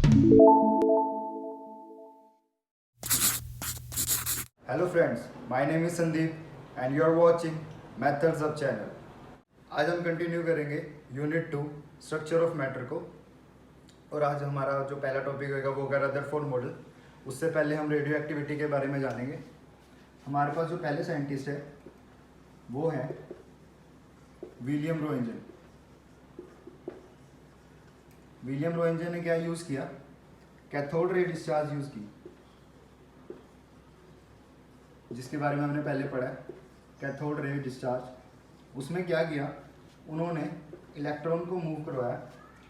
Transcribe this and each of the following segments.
Hello friends, my name is Sandeep and you are watching methods of channel. आज हम continue करेंगे unit 2 structure of matter को। और आज हमारा जो पहला टॉपिक होगा वो होगा रदरफोर्ड मॉडल। उससे पहले हम रेडियो एक्टिविटी के बारे में जानेंगे। हमारे पास जो पहले साइंटिस्ट है वो हैं विलियम रोएंटजन। विलियम रोएंटजन ने क्या यूज़ किया? कैथोड रे डिस्चार्ज यूज़ की, जिसके बारे में हमने पहले पढ़ा है, कैथोड रे डिस्चार्ज। उसमें क्या किया, उन्होंने इलेक्ट्रॉन को मूव करवाया,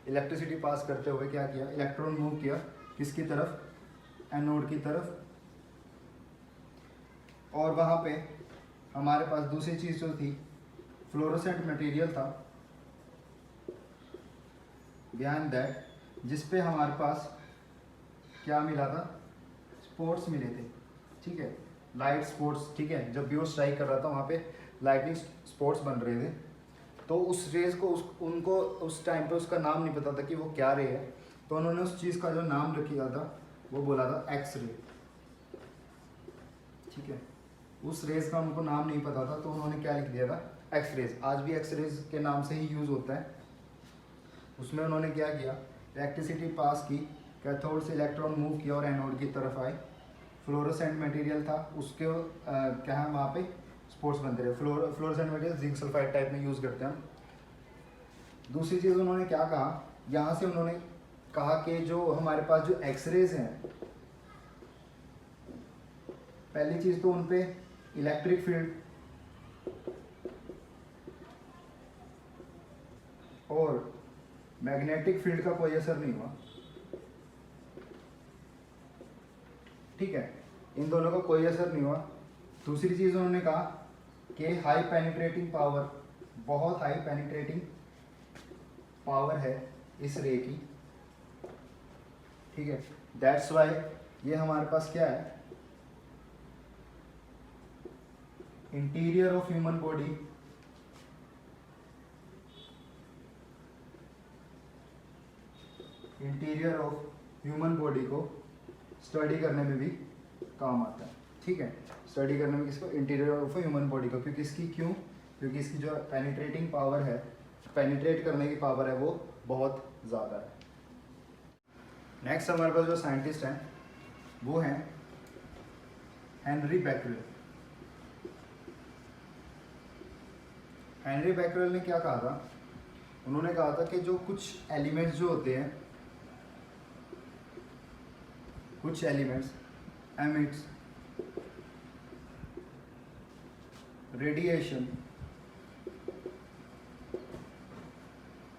इलेक्ट्रिसिटी पास करते हुए क्या किया, इलेक्ट्रॉन मूव किया किसकी तरफ? एनोड की तरफ। और वहाँ पे हमारे पास दूसरी चीज़ जो थी, फ्लोरोसेंट मटेरियल था बिहाइंड दैट, जिस पे हमारे पास क्या मिला था? स्पॉट्स मिले थे। ठीक है, लाइट स्पॉट्स। ठीक है, जब भी वो स्ट्राइक कर रहा था वहाँ पे लाइटिंग स्पॉट्स बन रहे थे। तो उस रेज को उनको उस टाइम पे उसका नाम नहीं पता था कि वो क्या रे है, तो उन्होंने उस चीज़ का जो नाम रखा था वो बोला था एक्स रे। ठीक है, उस रेज का उनको नाम नहीं पता था तो उन्होंने क्या लिख दिया था? X rays. आज भी एक्स रेज के नाम से ही यूज़ होता है। उसमें उन्होंने क्या किया, इलेक्ट्रिसिटी पास की, कैथोड से इलेक्ट्रॉन मूव किया और एनोड की तरफ आए। फ्लोरोसेंट मटेरियल था, उसके क्या है वहाँ पे स्पॉट्स बनते रहे। Fluorescent material zinc sulphide type में यूज़ करते हैं। दूसरी चीज़ उन्होंने क्या कहा, यहाँ से उन्होंने कहा कि जो हमारे पास जो एक्सरेज हैं, पहली चीज़ तो उन पे इलेक्ट्रिक फील्ड और मैग्नेटिक फील्ड का कोई असर नहीं हुआ। ठीक है, इन दोनों का कोई असर नहीं हुआ। दूसरी चीज़ उन्होंने कहा कि हाई पेनिट्रेटिंग पावर, बहुत हाई पेनिट्रेटिंग पावर है इस रे की। ठीक है, दैट्स वाई ये हमारे पास क्या है, interior of human body, interior of human body को स्टडी करने में भी काम आता है। ठीक है, स्टडी करने में किसको? इंटीरियर ऑफ ह्यूमन बॉडी को। क्योंकि इसकी क्योंकि इसकी जो पेनिट्रेटिंग पावर है, पेनिट्रेट करने की पावर है, वो बहुत ज़्यादा है। नेक्स्ट हमारे पास जो साइंटिस्ट हैं वो हैं हेनरी बैकरेल। हेनरी बैकरेल ने क्या कहा था? उन्होंने कहा था कि जो कुछ एलिमेंट्स जो होते हैं, कुछ elements emits radiation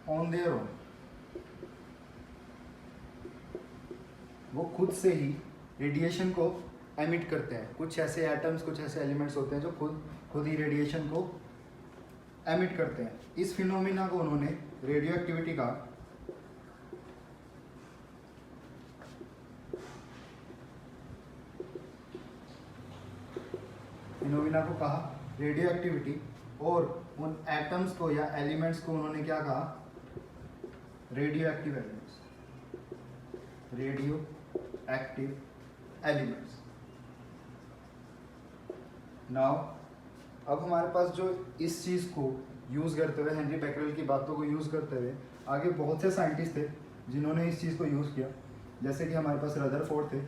on their own, वो खुद से ही रेडिएशन को एमिट करते हैं। कुछ ऐसे एटम्स, कुछ ऐसे एलिमेंट्स होते हैं जो खुद ही रेडिएशन को एमिट करते हैं। इस फिनोमिना को उन्होंने रेडियो एक्टिविटी कहा। फिनोमिना को कहा रेडियो एक्टिविटी। और उन एटम्स को या एलिमेंट्स को उन्होंने क्या कहा? Radio active elements, radio active elements. Now अब हमारे पास जो इस चीज़ को यूज़ करते हुए, हेनरी बैकरेल की बातों को यूज़ करते हुए आगे बहुत से साइंटिस्ट थे जिन्होंने इस चीज़ को यूज़ किया। जैसे कि हमारे पास रदरफोर्ड थे,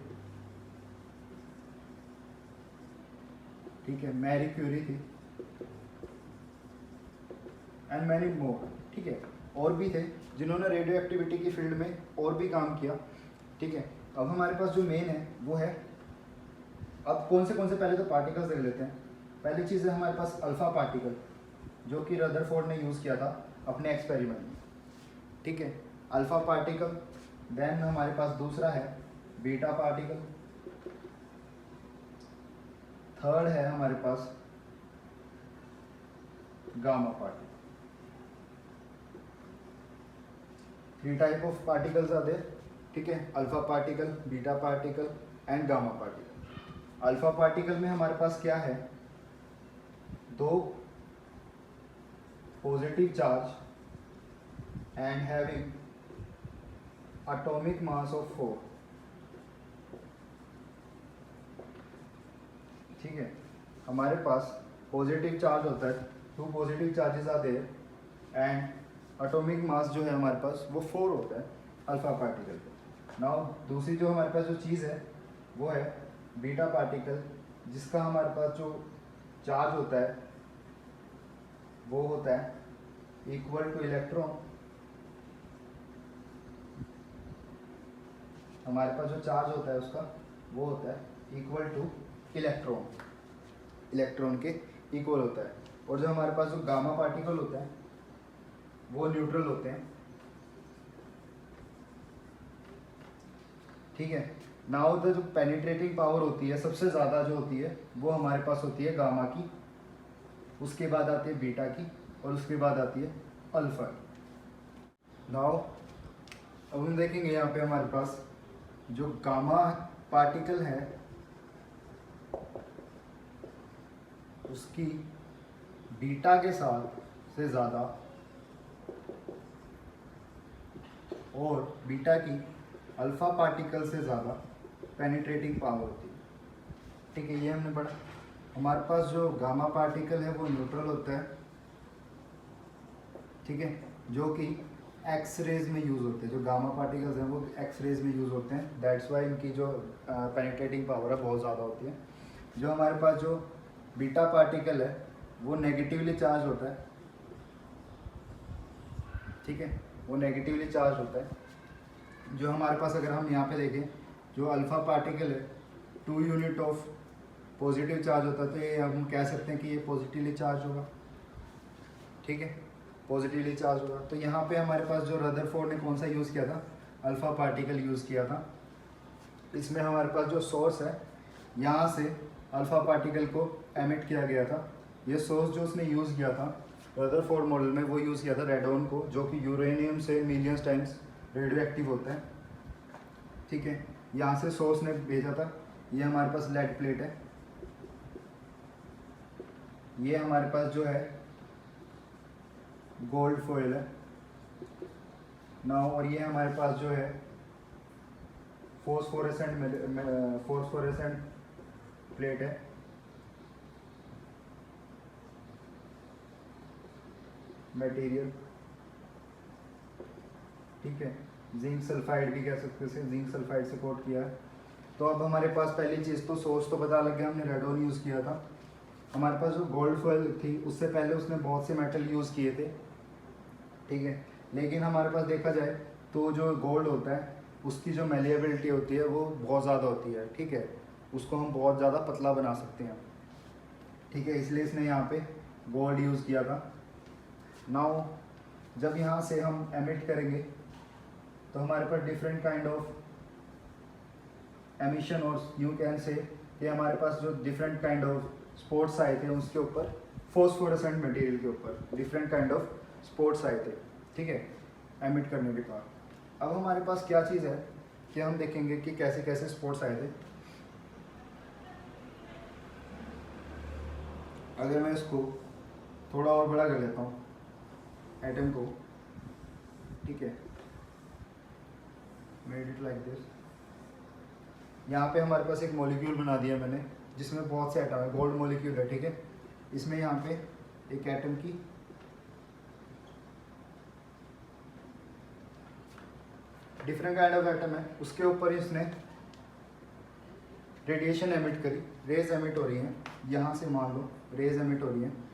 ठीक है, मैरी क्यूरी थी एंड मैनी मोर। ठीक है, और भी थे जिन्होंने रेडियो एक्टिविटी की फील्ड में और भी काम किया। ठीक है, अब हमारे पास जो मेन है वो है, अब कौन से पहले तो पार्टिकल्स देख लेते हैं। पहली चीज़ है हमारे पास अल्फा पार्टिकल, जो कि रदरफोर्ड ने यूज़ किया था अपने एक्सपेरिमेंट में। ठीक है, अल्फा पार्टिकल। देन हमारे पास दूसरा है बीटा पार्टिकल। थर्ड है हमारे पास gamma particle. 3 type of particles are there. ठीक है, alpha particle, beta particle and gamma particle. Alpha particle में हमारे पास क्या है? 2 positive charge and having atomic mass of 4, ठीक है। हमारे पास पॉजिटिव चार्ज होता है, 2 पॉजिटिव चार्जेस आते हैं एंड एटॉमिक मास जो है हमारे पास वो 4 होता है अल्फा पार्टिकल का। नाउ दूसरी जो हमारे पास जो चीज़ है वो है बीटा पार्टिकल, जिसका हमारे पास जो चार्ज होता है वो होता है इक्वल टू इलेक्ट्रॉन। हमारे पास जो चार्ज होता है उसका वो होता है इक्वल टू इलेक्ट्रॉन, इलेक्ट्रॉन के इक्वल होता है। और जो हमारे पास जो गामा पार्टिकल होता है वो न्यूट्रल होते हैं, ठीक है। नाउ द जो पेनिट्रेटिंग पावर होती है सबसे ज़्यादा जो होती है वो हमारे पास होती है गामा की, उसके बाद आती है बीटा की और उसके बाद आती है अल्फा की। नाउ अब हम देखेंगे यहाँ पे हमारे पास जो गामा पार्टिकल है उसकी बीटा के साथ से ज़्यादा और बीटा की अल्फा पार्टिकल से ज़्यादा पेनिट्रेटिंग पावर होती है, ठीक है। ये हमने पढ़ा। हमारे पास जो गामा पार्टिकल है वो न्यूट्रल होता है, ठीक है, जो कि एक्स रेज में यूज़ होते हैं। जो गामा पार्टिकल्स हैं वो एक्स रेज में यूज़ होते हैं, दैट्स वाई इनकी जो पेनिट्रेटिंग पावर है बहुत ज़्यादा होती है। जो हमारे पास जो बीटा पार्टिकल है वो नेगेटिवली चार्ज होता है, ठीक है, वो नेगेटिवली चार्ज होता है। जो हमारे पास अगर हम यहाँ पे देखें जो अल्फा पार्टिकल है 2 यूनिट ऑफ पॉजिटिव चार्ज होता है, तो ये हम कह सकते हैं कि ये पॉजिटिवली चार्ज होगा, ठीक है, पॉजिटिवली चार्ज होगा। तो यहाँ पे हमारे पास जो रदरफोर्ड ने कौन सा यूज़ किया था, अल्फा पार्टिकल यूज़ किया था। इसमें हमारे पास जो सोर्स है यहाँ से अल्फा पार्टिकल को एमिट किया गया था। ये सोर्स जो उसने यूज़ किया था रदरफोर्ड मॉडल में वो यूज़ किया था रेडोन को, जो कि यूरेनियम से मिलियंस टाइम्स रेडियो एक्टिव होता है, ठीक है। यहाँ से सोर्स ने भेजा था। ये हमारे पास लेड प्लेट है, ये हमारे पास जो है गोल्ड फॉयल है ना, और ये हमारे पास जो है फोस्फोरेसेंट प्लेट है, मटेरियल, ठीक है। जिंक सल्फाइड भी कह सकते हैं, जिंक सल्फाइड से कोट किया है। तो अब हमारे पास पहली चीज़ तो सोर्स तो पता लग गया, हमने रेडोन यूज़ किया था। हमारे पास जो गोल्ड फॉयल थी उससे पहले उसने बहुत से मेटल यूज़ किए थे, ठीक है। लेकिन हमारे पास देखा जाए तो जो गोल्ड होता है उसकी जो मेलिएबिलिटी होती है वो बहुत ज़्यादा होती है, ठीक है, उसको हम बहुत ज़्यादा पतला बना सकते हैं, ठीक है, इसलिए इसने यहाँ पे गोल्ड यूज़ किया था। नाउ जब यहाँ से हम एमिट करेंगे तो हमारे पास डिफरेंट काइंड ऑफ एमिशन, और यू कैन से कि हमारे पास जो डिफरेंट काइंड ऑफ स्पॉट्स आए थे उसके ऊपर, फोस्फोरेसेंट मटेरियल के ऊपर डिफरेंट काइंड ऑफ स्पॉट्स आए थे, ठीक है, एमिट करने के बाद। अब हमारे पास क्या चीज़ है कि हम देखेंगे कि कैसे कैसे स्पॉट्स आए थे। अगर मैं इसको थोड़ा और बड़ा कर लेता हूँ एटम को, ठीक है, मेड इट लाइक दिस। यहाँ पे हमारे पास एक मॉलिक्यूल बना दिया मैंने जिसमें बहुत से एटम है, गोल्ड मॉलिक्यूल है, ठीक है। इसमें यहाँ पे एक एटम की डिफरेंट काइंड ऑफ एटम है, उसके ऊपर इसने रेडिएशन एमिट करी, रेज एमिट हो रही हैं, यहाँ से मान लो रेज एमिट हो रही हैं,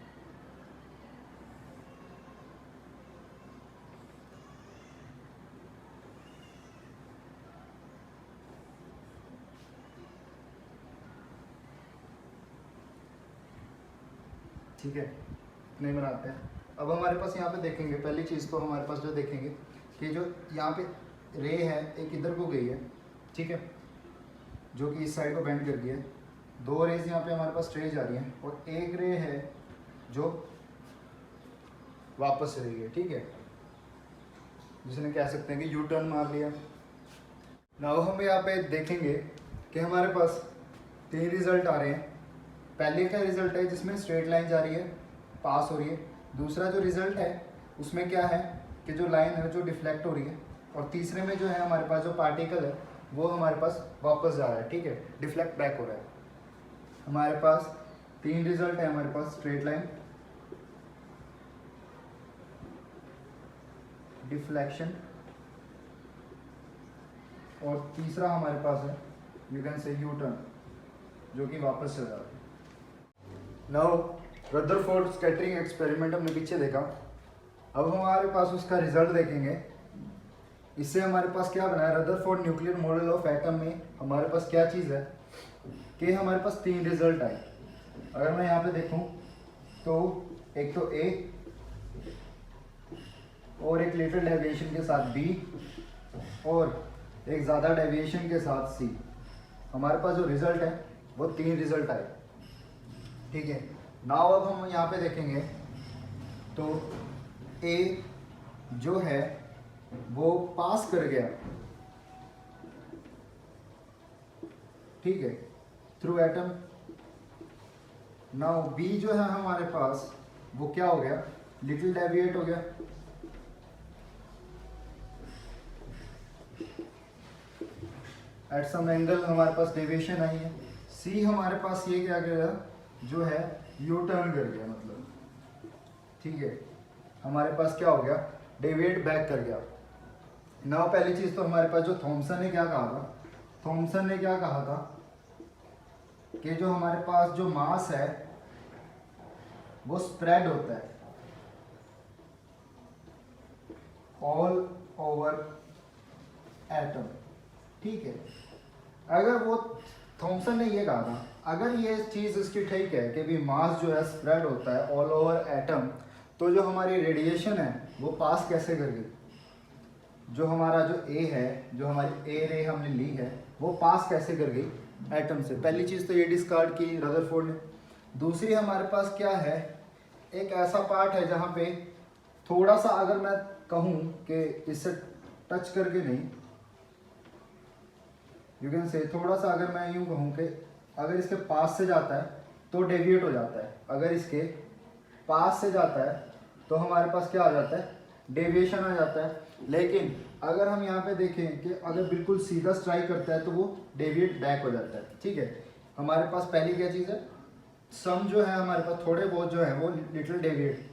ठीक है, नहीं बनाते हैं। अब हमारे पास यहाँ पे देखेंगे, पहली चीज़ तो हमारे पास जो देखेंगे कि जो यहाँ पे रे है एक इधर को गई है, ठीक है, जो कि इस साइड को बेंड कर दिया है। 2 रेज यहाँ पे हमारे पास स्ट्रेट जा रही हैं और एक रे है जो वापस चली गई, ठीक है, जिसने कह सकते हैं कि यू टर्न मार लिया। नाउ हम यहाँ पे देखेंगे कि हमारे पास 3 रिजल्ट आ रहे हैं। पहले का रिजल्ट है जिसमें स्ट्रेट लाइन जा रही है, पास हो रही है। दूसरा जो रिजल्ट है उसमें क्या है कि जो लाइन है जो डिफ्लेक्ट हो रही है, और तीसरे में जो है हमारे पास जो पार्टिकल है वो हमारे पास वापस जा रहा है, ठीक है, डिफ्लेक्ट बैक हो रहा है। हमारे पास 3 रिजल्ट है हमारे पास, स्ट्रेट लाइन, डिफ्लेक्शन, और तीसरा हमारे पास है you can say U turn, जो कि वापस चल रहा है। नाउ रदरफोर्ड स्कैटरिंग एक्सपेरिमेंट हमने पीछे देखा, अब हमारे पास उसका रिजल्ट देखेंगे। इससे हमारे पास क्या बना है, Rutherford nuclear model of atom में हमारे पास क्या चीज़ है कि हमारे पास 3 रिजल्ट आए। अगर मैं यहाँ पे देखूँ तो एक तो ए और एक लिटिल डेविएशन के साथ बी और एक ज़्यादा डेविएशन के साथ सी। हमारे पास जो रिजल्ट है वो 3 रिजल्ट आए, ठीक है। नाउ अब हम यहाँ पे देखेंगे तो ए जो है वो पास कर गया, ठीक है, थ्रू एटम। नाउ बी जो है हमारे पास वो क्या हो गया, लिटिल डेविएट हो गया, एट सम एंगल हमारे पास डेविएशन आई है। सी हमारे पास ये क्या गया, जो है यू टर्न कर गया, मतलब ठीक है, हमारे पास क्या हो गया, डेविएट बैक कर गया। नाउ पहली चीज तो हमारे पास जो थॉमसन ने क्या कहा था, थॉमसन ने क्या कहा था कि जो हमारे पास जो मास है वो स्प्रेड होता है ऑल ओवर एटम, ठीक है। अगर वो थॉमसन ने ये कहा था, अगर ये चीज़ इसकी ठीक है कि भी मास जो है स्प्रेड होता है ऑल ओवर एटम, तो जो हमारी रेडिएशन है वो पास कैसे कर गई, जो हमारा जो ए है, जो हमारी ए रे हमने ली है, वो पास कैसे कर गई एटम से। पहली चीज़ तो ये डिस्कार्ड की रदरफोर्ड ने। दूसरी हमारे पास क्या है, एक ऐसा पार्ट है जहाँ पे थोड़ा सा अगर मैं कहूँ कि इससे टच करके नहीं, यू कैन से थोड़ा सा अगर मैं यूँ कहूँ कि अगर इसके पास से जाता है तो डेविएट हो जाता है, अगर इसके पास से जाता है तो हमारे पास क्या आ जाता है, डेविएशन आ जाता है। लेकिन अगर हम यहाँ पे देखें कि अगर बिल्कुल सीधा स्ट्राइक करता है तो वो डेविएट बैक हो जाता है, ठीक है। हमारे पास पहली क्या चीज़ है, सम जो है हमारे पास थोड़े बहुत जो है वो लिटिल डेविएट,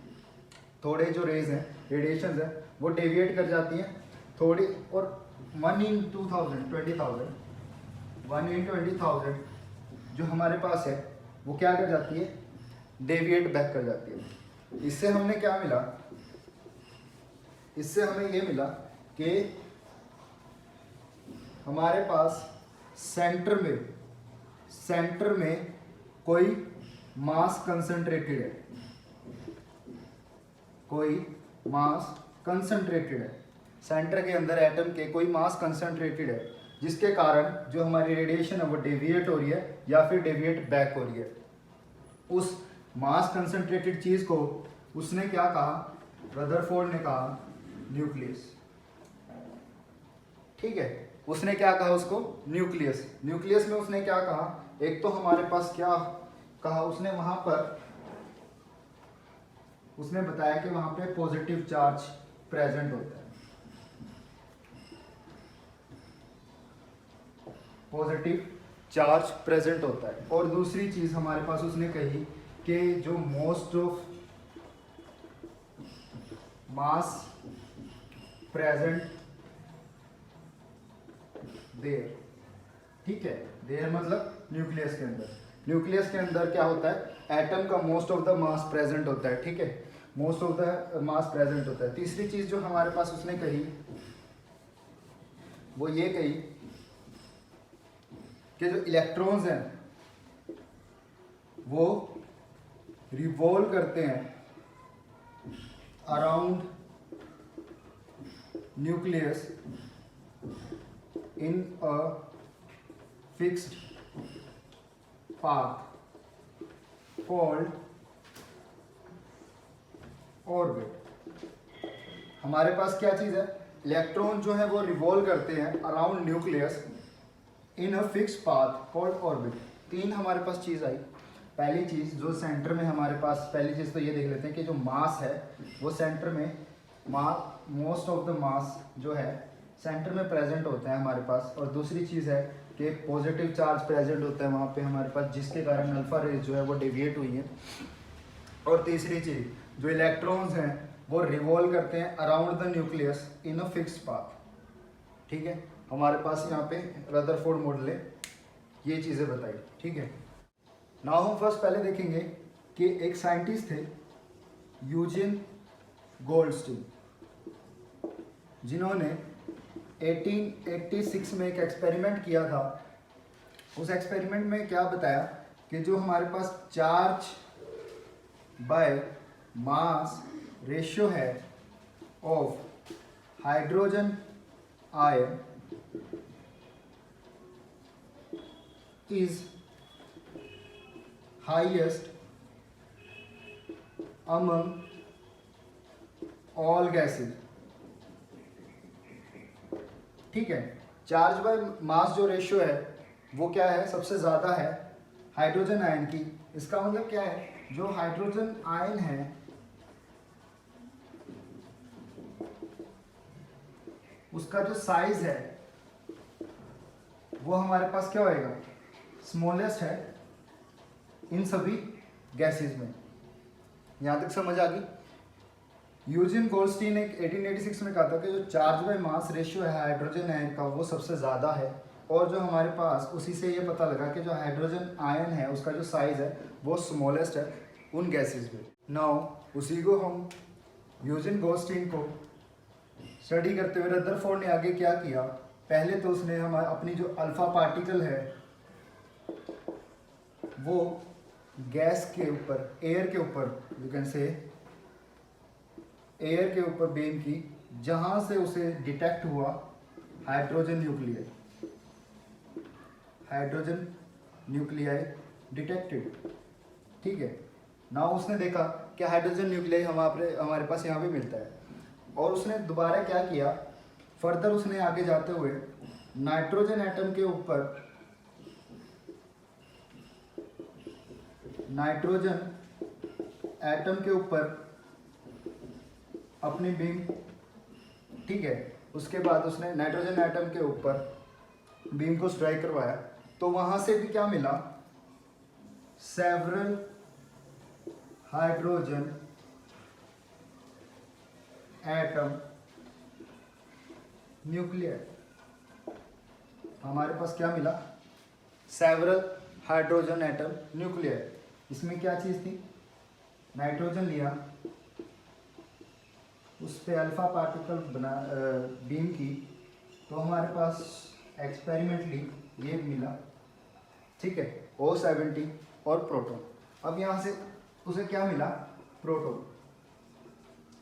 थोड़े जो रेज हैं, रेडिएशन है, वो डेविएट कर जाती हैं थोड़ी, और 1 in 20,000 1 in 20,000 जो हमारे पास है वो क्या कर जाती है, डेविएट बैक कर जाती है। इससे हमने क्या मिला, इससे हमें ये मिला कि हमारे पास सेंटर में कोई मास कंसंट्रेटेड है, कोई मास कंसंट्रेटेड है, सेंटर के अंदर एटम के कोई मास कंसंट्रेटेड है, जिसके कारण जो हमारी रेडिएशन है वो डेविएट हो रही है या फिर डेविएट बैक हो रही है। उस मास कंसंट्रेटेड चीज़ को उसने क्या कहा, रदरफोर्ड ने कहा न्यूक्लियस, ठीक है। उसने क्या कहा उसको, न्यूक्लियस। न्यूक्लियस में उसने क्या कहा, एक तो हमारे पास क्या कहा उसने, वहां पर उसने बताया कि वहां पे पॉजिटिव चार्ज प्रेजेंट होता है, पॉजिटिव चार्ज प्रेजेंट होता है। और दूसरी चीज हमारे पास उसने कही कि जो most of mass present there, ठीक है, देयर मतलब न्यूक्लियस के अंदर। न्यूक्लियस के अंदर क्या होता है, एटम का most of the mass present होता है, ठीक है, most of the mass present होता है। तीसरी चीज जो हमारे पास उसने कही वो ये कही कि जो इलेक्ट्रॉन्स हैं वो रिवॉल्व करते हैं around nucleus in a fixed path called orbit. हमारे पास क्या चीज़ है, इलेक्ट्रॉन जो है वो रिवॉल्व करते हैं around nucleus in a fix path called orbit. 3 हमारे पास चीज़ आई। पहली चीज़ जो सेंटर में हमारे पास, पहली चीज़ तो ये देख लेते हैं कि जो मास है वो सेंटर में मोस्ट ऑफ द मास जो है सेंटर में प्रेजेंट होते हैं हमारे पास, और दूसरी चीज़ है कि पॉजिटिव चार्ज प्रेजेंट होता है वहाँ पे हमारे पास, जिसके कारण अल्फा रेज जो है वो डेविएट हुई है। और तीसरी चीज़, जो इलेक्ट्रॉन्स हैं वो रिवॉल्व करते हैं around the nucleus in a fixed path. ठीक है, हमारे पास यहाँ पे रदरफोर्ड मॉडल ने ये चीज़ें बताई। ठीक है, नाउ हम फर्स्ट पहले देखेंगे कि एक साइंटिस्ट थे यूजिन गोल्डस्टीन, जिन्होंने 1886 में एक एक्सपेरिमेंट किया था। उस एक्सपेरिमेंट में क्या बताया कि जो हमारे पास चार्ज बाय मास रेशियो है of hydrogen ion is highest among all gases। ठीक है, चार्ज बाय मास जो रेशियो है वो क्या है, सबसे ज़्यादा है हाइड्रोजन आयन की। इसका मतलब क्या है, जो हाइड्रोजन आयन है उसका जो साइज है वो हमारे पास क्या होएगा, स्मॉलेस्ट है इन सभी गैसेस में। यहाँ तक समझ आ गई। यूजिन गोल्डस्टीन ने 1886 में कहा था कि जो चार्ज बाय मास रेशियो है हाइड्रोजन आयन का वो सबसे ज़्यादा है, और जो हमारे पास उसी से ये पता लगा कि जो हाइड्रोजन आयन है उसका जो साइज़ है वो स्मॉलेस्ट है उन गैसेस में। नाउ उसी को हम यूजिन गोल्डस्टीन को स्टडी करते हुए रदरफोर्ड ने आगे क्या किया, पहले तो उसने हमारे अपनी जो अल्फा पार्टिकल है वो गैस के ऊपर, एयर के ऊपर, यू कैन से एयर के ऊपर बीम की, जहां से उसे डिटेक्ट हुआ hydrogen nuclei. Hydrogen nuclei detected. ठीक है, ना उसने देखा कि हाइड्रोजन न्यूक्लियाई हमारे पास यहाँ पे मिलता है, और उसने दोबारा क्या किया, फर्दर उसने आगे जाते हुए नाइट्रोजन एटम के ऊपर, नाइट्रोजन एटम के ऊपर अपनी बीम, ठीक है, उसके बाद उसने नाइट्रोजन एटम के ऊपर बीम को स्ट्राइक करवाया, तो वहां से भी क्या मिला, सेवरल हाइड्रोजन एटम न्यूक्लियर। हमारे पास क्या मिला, सेवरल हाइड्रोजन एटम न्यूक्लियर। इसमें क्या चीज़ थी, नाइट्रोजन लिया, उस पर अल्फा पार्टिकल बना बीम की, तो हमारे पास एक्सपेरिमेंटली ये मिला। ठीक है, O70 और प्रोटॉन। अब यहाँ से उसे क्या मिला, प्रोटॉन,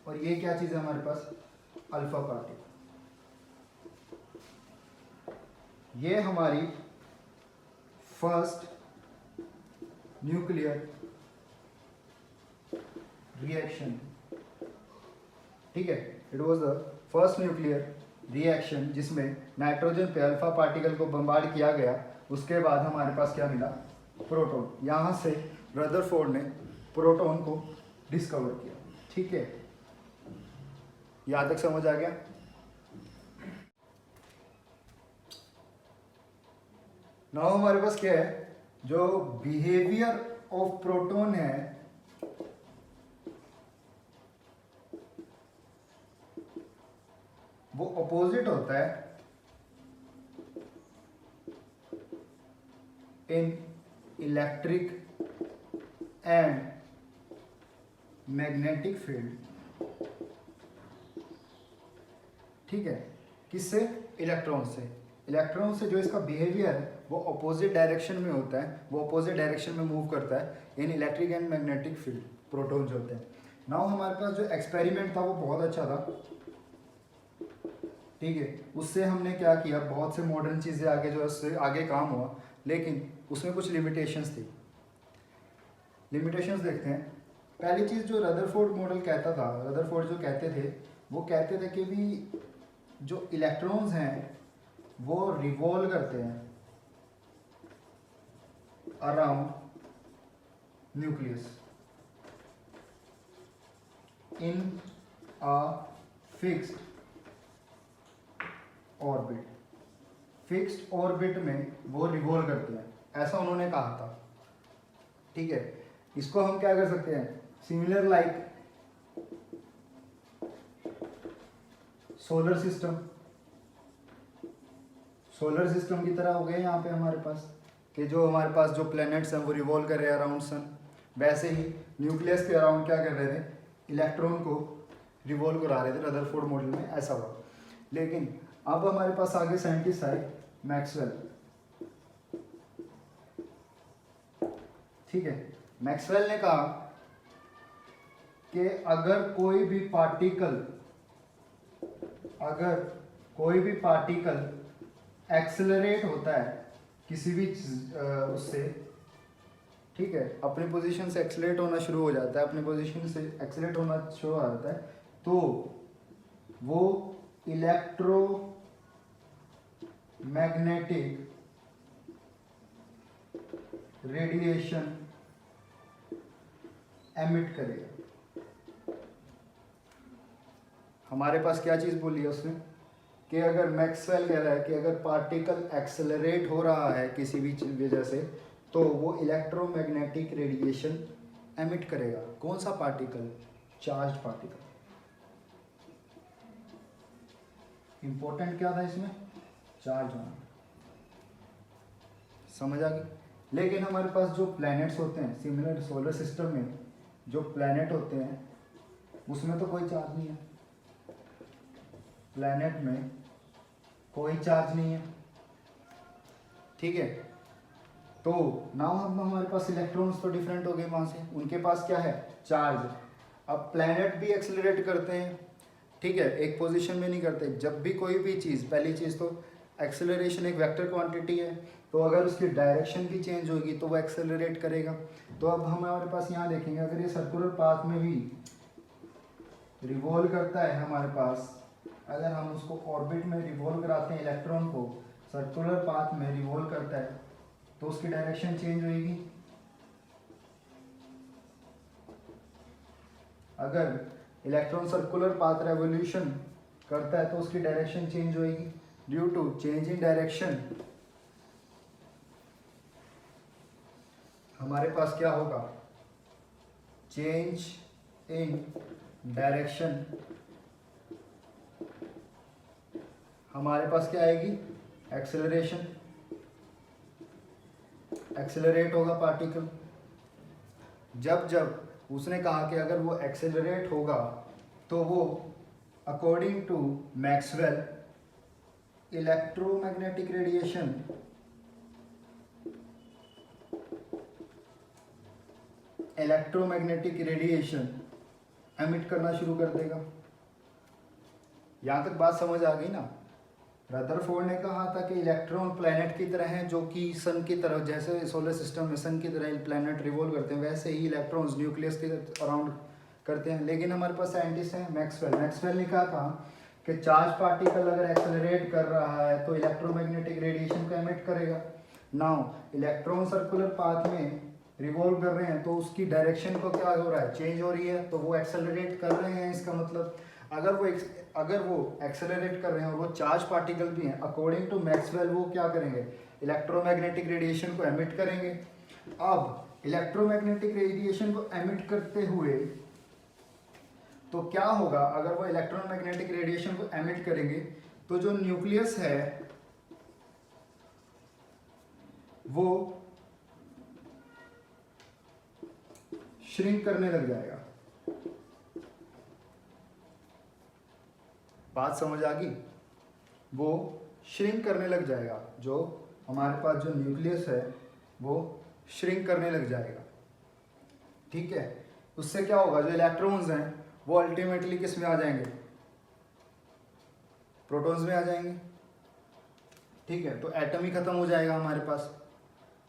और ये क्या चीज़ है हमारे पास, अल्फा पार्टिकल। ये हमारी फर्स्ट न्यूक्लियर रिएक्शन। ठीक है, it was the first nuclear reaction जिसमें नाइट्रोजन पे अल्फा पार्टिकल को बम्बार्ड किया गया। उसके बाद हमारे पास क्या मिला, प्रोटॉन। यहाँ से रदरफोर्ड ने प्रोटॉन को डिस्कवर किया। ठीक है, यहाँ तक समझ आ गया। नाउ हमारे पास क्या है, जो बिहेवियर ऑफ प्रोटॉन है वो अपोजिट होता है इन इलेक्ट्रिक एंड मैग्नेटिक फील्ड। ठीक है, किससे, इलेक्ट्रॉन से। इलेक्ट्रॉन से जो इसका बिहेवियर है वो अपोजिट डायरेक्शन में होता है, वो अपोजिट डायरेक्शन में मूव करता है इन electric and magnetic field, proton जो होते हैं। नाउ हमारे पास जो एक्सपेरिमेंट था वो बहुत अच्छा था। ठीक है, उससे हमने क्या किया, बहुत से मॉडर्न चीज़ें आगे जो उससे आगे काम हुआ, लेकिन उसमें कुछ लिमिटेशंस थी। लिमिटेशंस देखते हैं। पहली चीज़ जो रदरफोर्ड मॉडल कहता था, रदरफोर्ड जो कहते थे, वो कहते थे कि भी जो इलेक्ट्रॉन्स हैं वो रिवॉल्व करते हैं around nucleus in a fixed orbit, fixed orbit में वो रिवॉल्व करते हैं, ऐसा उन्होंने कहा था। ठीक है, इसको हम क्या कर सकते हैं, similar like solar system, solar system की तरह हो गए यहाँ पे हमारे पास, कि जो हमारे पास जो प्लैनेट्स हैं वो रिवॉल्व कर रहे हैं अराउंड सन, वैसे ही न्यूक्लियस के अराउंड क्या कर रहे थे, इलेक्ट्रॉन को रिवॉल्व करा रहे थे रदरफोर्ड मॉडल में, ऐसा हुआ। लेकिन अब हमारे पास आगे साइंटिस्ट आए मैक्सवेल। ठीक है, मैक्सवेल ने कहा कि अगर कोई भी पार्टिकल एक्सेलरेट होता है किसी भी उससे, ठीक है, अपनी पोजीशन से एक्सेलरेट होना शुरू हो जाता है, अपनी पोजीशन से एक्सेलरेट होना शुरू हो जाता है, तो वो इलेक्ट्रोमैग्नेटिक रेडिएशन एमिट करेगा। हमारे पास क्या चीज़ बोली है उसने, कि अगर मैक्सवेल कह रहा है कि अगर पार्टिकल एक्सेलरेट हो रहा है किसी भी वजह से, तो वो इलेक्ट्रोमैग्नेटिक रेडिएशन एमिट करेगा। कौन सा पार्टिकल, चार्ज पार्टिकल। इंपॉर्टेंट क्या था इसमें, चार्ज होना, समझ आ गई। लेकिन हमारे पास जो प्लैनेट्स होते हैं सिमिलर सोलर सिस्टम में, जो प्लैनेट होते हैं उसमें तो कोई चार्ज नहीं है, प्लैनेट में कोई चार्ज नहीं है। ठीक है, तो नाउ हम हमारे पास इलेक्ट्रॉन्स तो डिफरेंट हो गए वहाँ से, उनके पास क्या है, चार्ज। अब प्लैनेट भी एक्सेलरेट करते हैं, ठीक है, एक पोजीशन में नहीं करते। जब भी कोई भी चीज़, पहली चीज़ तो एक्सेलरेशन एक वेक्टर क्वांटिटी है, तो अगर उसकी डायरेक्शन भी चेंज होगी तो वो एक्सेलरेट करेगा। तो अब हमारे पास यहाँ देखेंगे, अगर ये सर्कुलर पाथ में भी रिवॉल्व करता है हमारे पास, अगर हम उसको ऑर्बिट में रिवॉल्व कराते हैं इलेक्ट्रॉन को, सर्कुलर पाथ में रिवॉल्व करता है, तो उसकी डायरेक्शन चेंज होगी। अगर इलेक्ट्रॉन सर्कुलर पाथ रेवोल्यूशन करता है तो उसकी डायरेक्शन चेंज होगी। Due to change in direction हमारे पास क्या होगा, चेंज इन डायरेक्शन हमारे पास क्या आएगी, एक्सेलरेशन, एक्सेलरेट होगा पार्टिकल। जब जब उसने कहा कि अगर वो एक्सेलरेट होगा तो वो according to Maxwell electromagnetic radiation emit करना शुरू कर देगा। यहाँ तक बात समझ आ गई ना। रदरफोर्ड ने कहा था कि इलेक्ट्रॉन प्लैनेट की तरह हैं, जो कि सन की तरह, जैसे सोलर सिस्टम में सन की तरह प्लैनेट रिवॉल्व करते हैं, वैसे ही इलेक्ट्रॉन्स न्यूक्लियस के अराउंड करते हैं। लेकिन हमारे पास साइंटिस्ट हैं मैक्सवेल ने कहा था कि चार्ज पार्टिकल अगर एक्सेलरेट कर रहा है तो इलेक्ट्रोमैग्नेटिक रेडिएशन को एमिट करेगा। नाउ इलेक्ट्रॉन सर्कुलर पाथ में रिवॉल्व कर रहे हैं, तो उसकी डायरेक्शन को क्या हो रहा है, चेंज हो रही है, तो वो एक्सेलरेट कर रहे हैं। इसका मतलब अगर वो एक्सेलरेट कर रहे हैं और वो चार्ज पार्टिकल भी हैं, अकॉर्डिंग टू मैक्सवेल वो क्या करेंगे, इलेक्ट्रोमैग्नेटिक रेडिएशन को एमिट करेंगे। अब इलेक्ट्रोमैग्नेटिक रेडिएशन को एमिट करते हुए तो क्या होगा, अगर वो इलेक्ट्रोमैग्नेटिक रेडिएशन को एमिट करेंगे तो जो न्यूक्लियस है वो श्रिंक करने लग जाएगा। बात समझ आ गई, वो श्रिंक करने लग जाएगा। जो हमारे पास जो न्यूक्लियस है वो श्रिंक करने लग जाएगा। ठीक है, उससे क्या होगा, जो इलेक्ट्रॉन्स हैं वो अल्टीमेटली किस में आ जाएंगे, प्रोटॉन्स में आ जाएंगे। ठीक है, तो एटम ही खत्म हो जाएगा हमारे पास।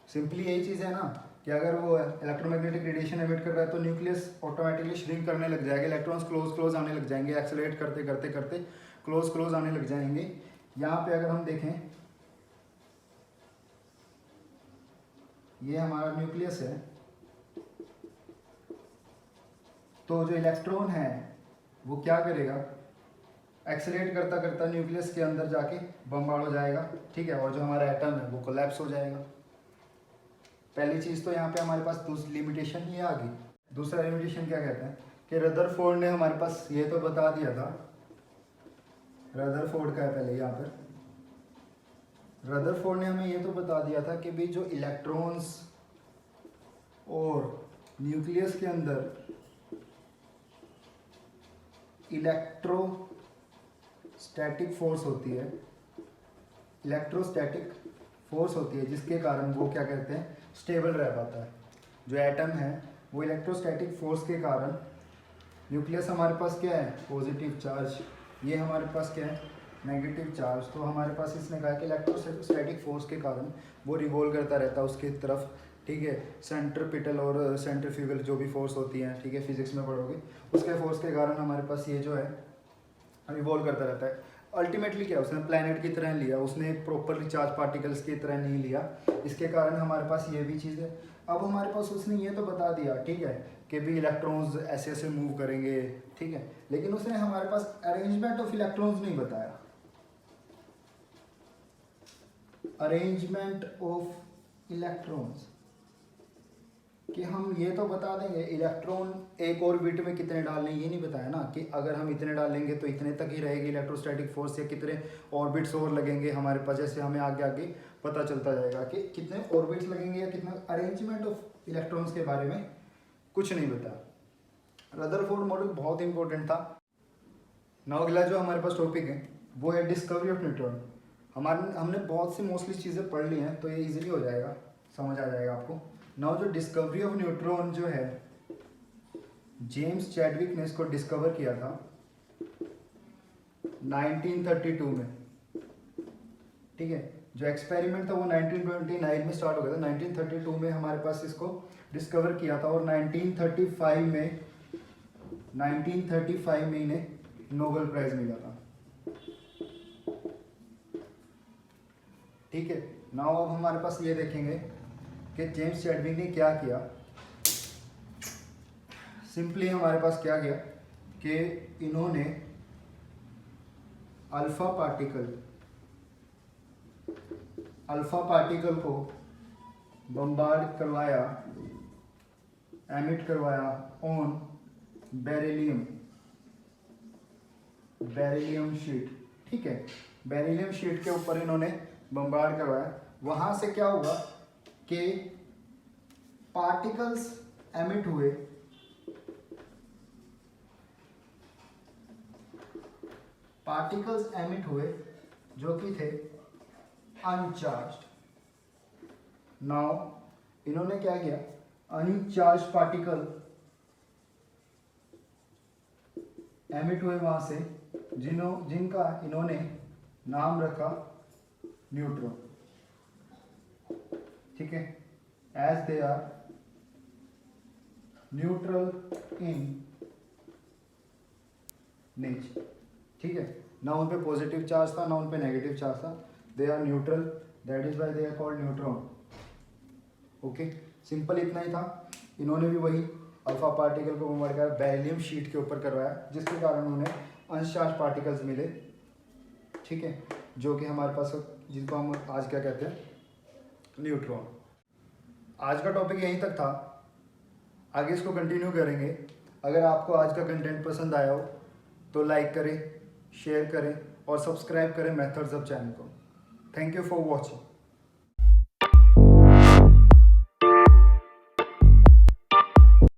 सिंपली यही चीज़ है ना, कि अगर वो इलेक्ट्रोमैग्नेटिक रेडिएशन एमिट कर रहा है तो न्यूक्लियस ऑटोमेटिकली श्रिंक करने लग जाएगा, इलेक्ट्रॉन्स क्लोज आने लग जाएंगे, एक्सेलरेट करते करते करते क्लोज आने लग जाएंगे। यहाँ पे अगर हम देखें, ये हमारा न्यूक्लियस है, तो जो इलेक्ट्रॉन है वो क्या करेगा, एक्सेलरेट करता करता न्यूक्लियस के अंदर जाके बम्बार्ड हो जाएगा, ठीक है, और जो हमारा एटम है वो कोलैप्स हो जाएगा। पहली चीज़ तो यहाँ पे हमारे पास लिमिटेशन ये आ गई। दूसरा लिमिटेशन क्या कहते हैं कि रदरफोर्ड ने हमारे पास ये तो बता दिया था, रदरफोर्ड का है पहले यहाँ पर, रदरफोर्ड ने हमें ये तो बता दिया था कि भाई जो इलेक्ट्रॉन्स और न्यूक्लियस के अंदर इलेक्ट्रोस्टैटिक फोर्स होती है, इलेक्ट्रोस्टैटिक फोर्स होती है जिसके कारण वो क्या कहते हैं स्टेबल रह पाता है। जो एटम है वो इलेक्ट्रोस्टैटिक फोर्स के कारण, न्यूक्लियस हमारे पास क्या है पॉजिटिव चार्ज, ये हमारे पास क्या है नेगेटिव चार्ज, तो हमारे पास इसने कहा कि इलेक्ट्रोस्टैटिक फोर्स के कारण वो रिवॉल्व करता रहता है उसके तरफ, ठीक है, सेंट्रीपिटल और सेंट्रीफ्यूगल जो भी फोर्स होती हैं, ठीक है, फिजिक्स में पढ़ोगे, उसके फोर्स के कारण हमारे पास ये जो है रिवॉल्व करता रहता है। अल्टीमेटली क्या उसने प्लैनेट की तरह लिया, उसने प्रॉपरली चार्ज पार्टिकल्स की तरह नहीं लिया, इसके कारण हमारे पास ये भी चीज़ है। अब हमारे पास उसने ये तो बता दिया, ठीक है, कि भी इलेक्ट्रॉन्स ऐसे ऐसे मूव करेंगे, ठीक है, लेकिन उसने हमारे पास अरेंजमेंट ऑफ इलेक्ट्रॉन्स नहीं बताया, अरेंजमेंट ऑफ इलेक्ट्रॉन्स, कि हम ये तो बता देंगे इलेक्ट्रॉन एक ऑर्बिट में कितने डालने, ये नहीं बताया ना कि अगर हम इतने डालेंगे तो इतने तक ही रहेगी इलेक्ट्रोस्टैटिक फोर्स, या कितने ऑर्बिट्स और लगेंगे हमारे पास, जैसे हमें आगे आगे पता चलता जाएगा कि कितने ऑर्बिट्स लगेंगे या कितना, अरेंजमेंट ऑफ इलेक्ट्रॉन्स के बारे में कुछ नहीं बताया। रदरफोर्ड मॉडल बहुत इंपॉर्टेंट था। नाउ अगला जो हमारे पास टॉपिक है वो है डिस्कवरी ऑफ न्यूट्रॉन। हमने बहुत सी मोस्टली चीज़ें पढ़ ली हैं तो ये इजीली हो जाएगा, समझ आ जाएगा आपको। नाउ जो डिस्कवरी ऑफ न्यूट्रॉन जो है, जेम्स चैडविक ने इसको डिस्कवर किया था 1932 में, ठीक है, जो एक्सपेरिमेंट था वो 1929 में स्टार्ट हो गया था, 1932 में हमारे पास इसको डिस्कवर किया था, और 1935 में इन्हें नोबेल प्राइज मिला था, ठीक है। नाउ अब हमारे पास ये देखेंगे कि जेम्स चैडविक ने क्या किया। सिंपली हमारे पास क्या किया कि इन्होंने अल्फा पार्टिकल को बम्बार्ड करवाया, एमिट करवाया ऑन बेरिलियम शीट, ठीक है, बेरिलियम शीट के ऊपर इन्होंने बम्बार्ड करवाया। वहां से क्या हुआ कि पार्टिकल्स एमिट हुए, जो कि थे अनचार्ज्ड। नाउ इन्होंने क्या किया, अनचार्ज पार्टिकल एमिट हुए वहां से, जिनका इन्होंने नाम रखा न्यूट्रॉन, ठीक है, as they are neutral in nature, ठीक है, ना उन पे पॉजिटिव चार्ज था ना उन पे नेगेटिव चार्ज था, they are neutral, that is why they are called neutron. Okay, simple इतना ही था। इन्होंने भी वही अल्फा पार्टिकल को बम्बार्ड करा, बेरिलियम शीट के ऊपर करवाया, जिसके कारण उन्हें अनचार्ज पार्टिकल्स मिले, ठीक है, जो कि हमारे पास, जिनको हम आज क्या कहते हैं, न्यूट्रॉन। आज का टॉपिक यहीं तक था, आगे इसको कंटिन्यू करेंगे। अगर आपको आज का कंटेंट पसंद आया हो तो लाइक करें, शेयर करें और सब्सक्राइब करें मेथड्स ऑफ चैनल को। Thank you for watching.